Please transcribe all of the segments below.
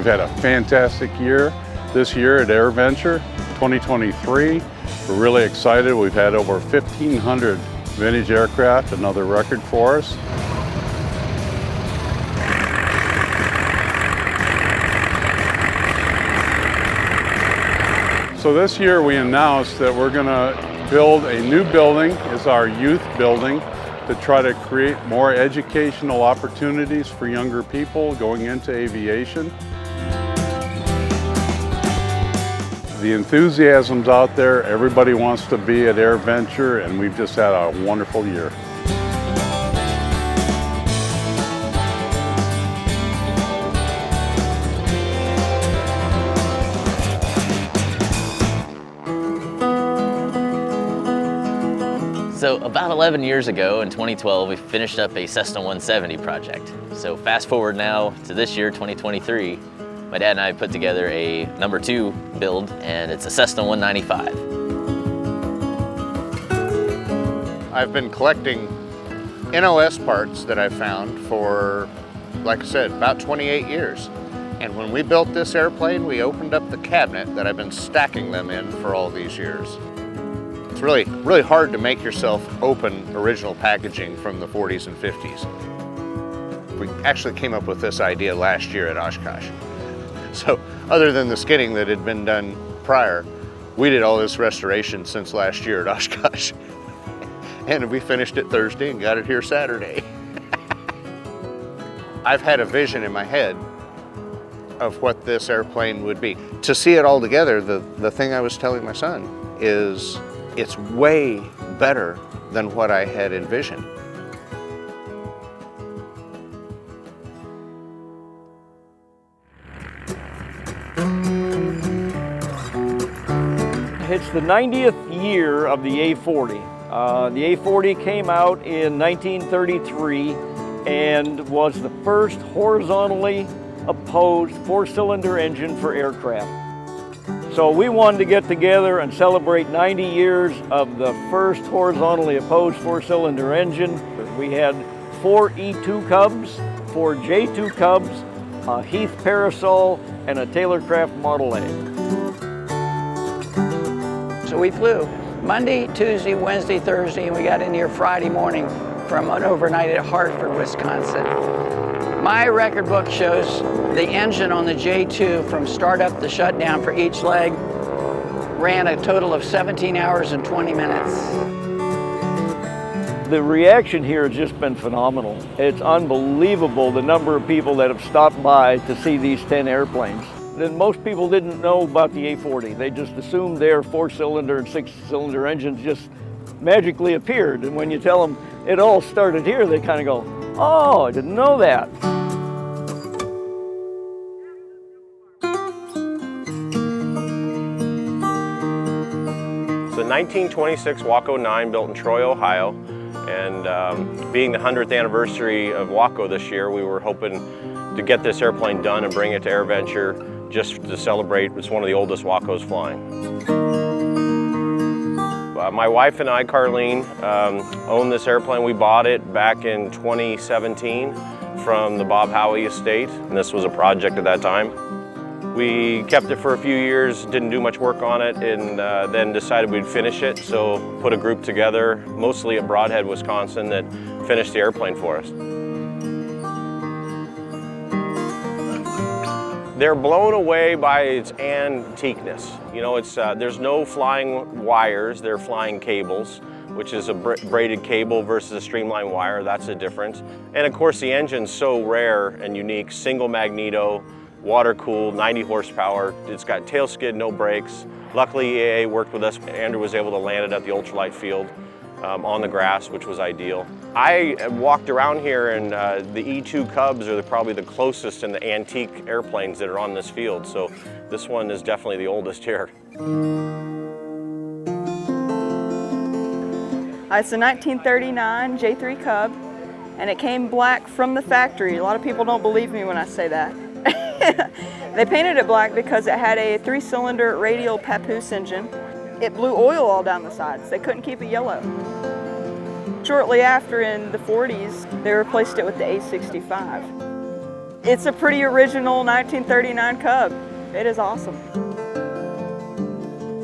We've had a fantastic year this year at AirVenture 2023. We're really excited. We've had over 1,500 vintage aircraft, another record for us. So this year we announced that we're going to build a new building. It's our youth building to try to create more educational opportunities for younger people going into aviation. The enthusiasm's out there. Everybody wants to be at AirVenture, and we've just had a wonderful year. So about 11 years ago in 2012, we finished up a Cessna 170 project. So fast forward now to this year, 2023, my dad and I put together a number 2 build, and it's a Cessna 195. I've been collecting NOS parts that I found for, like I said, about 28 years. And when we built this airplane, we opened up the cabinet that I've been stacking them in for all these years. It's really hard to make yourself open original packaging from the 40s and 50s. We actually came up with this idea last year at Oshkosh. So other than the skidding that had been done prior, we did all this restoration since last year at Oshkosh. And we finished it Thursday and got it here Saturday. I've had a vision in my head of what this airplane would be. To see it all together, the thing I was telling my son is it's way better than what I had envisioned. It's the 90th year of the A40. The A40 came out in 1933 and was the first horizontally opposed 4-cylinder engine for aircraft. So we wanted to get together and celebrate 90 years of the first horizontally opposed 4-cylinder engine. We had 4 E2 Cubs, 4 J2 Cubs, a Heath Parasol, and a Taylorcraft Model A. So we flew Monday, Tuesday, Wednesday, Thursday, and we got in here Friday morning from an overnight at Hartford, Wisconsin. My record book shows the engine on the J2 from startup to shutdown for each leg ran a total of 17 hours and 20 minutes. The reaction here has just been phenomenal. It's unbelievable the number of people that have stopped by to see these 10 airplanes. Then most people didn't know about the A40. They just assumed their 4-cylinder and 6-cylinder engines just magically appeared. And when you tell them it all started here, they kind of go, oh, I didn't know that. It's a 1926 Waco 9 built in Troy, Ohio. And being the 100th anniversary of Waco this year, we were hoping to get this airplane done and bring it to AirVenture just to celebrate. It's one of the oldest Wacos flying. My wife and I, Carlene, own this airplane. We bought it back in 2017 from the Bob Howie estate, and this was a project at that time. We kept it for a few years, didn't do much work on it, and then decided we'd finish it, so put a group together, mostly at Brodhead, Wisconsin, that finished the airplane for us. They're blown away by its antiqueness. You know, there's no flying wires, they're flying cables, which is a braided cable versus a streamlined wire. That's the difference. And of course, the engine's so rare and unique, single magneto, water-cooled, 90 horsepower. It's got tail skid, no brakes. Luckily, EAA worked with us. Andrew was able to land it at the ultralight field on the grass, which was ideal. I walked around here, and the E2 Cubs are probably the closest in the antique airplanes that are on this field. So this one is definitely the oldest here. It's a 1939 J3 Cub, and it came black from the factory. A lot of people don't believe me when I say that. They painted it black because it had a 3-cylinder radial papoose engine. It blew oil all down the sides. They couldn't keep it yellow. Shortly after, in the 40s, they replaced it with the A65. It's a pretty original 1939 Cub. It is awesome.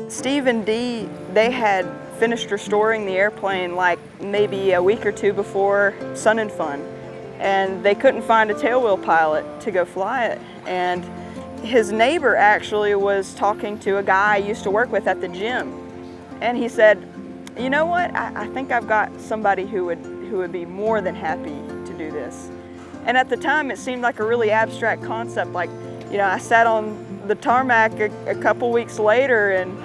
Steve and Dee, they had finished restoring the airplane like maybe a week or two before Sun and Fun. And they couldn't find a tailwheel pilot to go fly it. And his neighbor actually was talking to a guy I used to work with at the gym. And he said, you know what, I think I've got somebody who would be more than happy to do this. And at the time, it seemed like a really abstract concept. Like, you know, I sat on the tarmac a couple weeks later and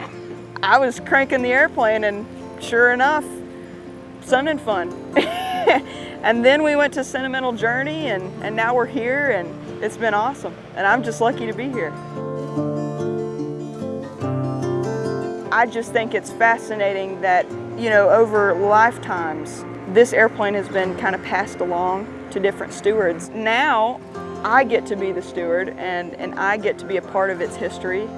I was cranking the airplane, and sure enough, Sun and Fun. And then we went to Sentimental Journey, and now we're here, and it's been awesome. And I'm just lucky to be here. I just think it's fascinating that, you know, over lifetimes, this airplane has been kind of passed along to different stewards. Now, I get to be the steward, and I get to be a part of its history.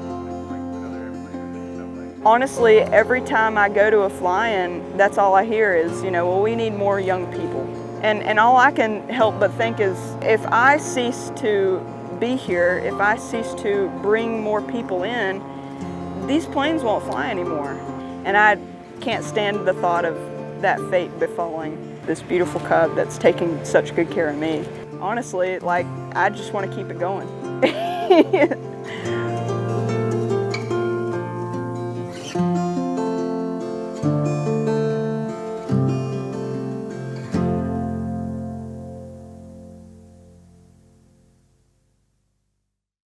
Honestly, every time I go to a fly-in, that's all I hear is, you know, well, we need more young people. And all I can help but think is, if I cease to be here, if I cease to bring more people in, these planes won't fly anymore. And I can't stand the thought of that fate befalling this beautiful Cub that's taking such good care of me. Honestly, like, I just want to keep it going.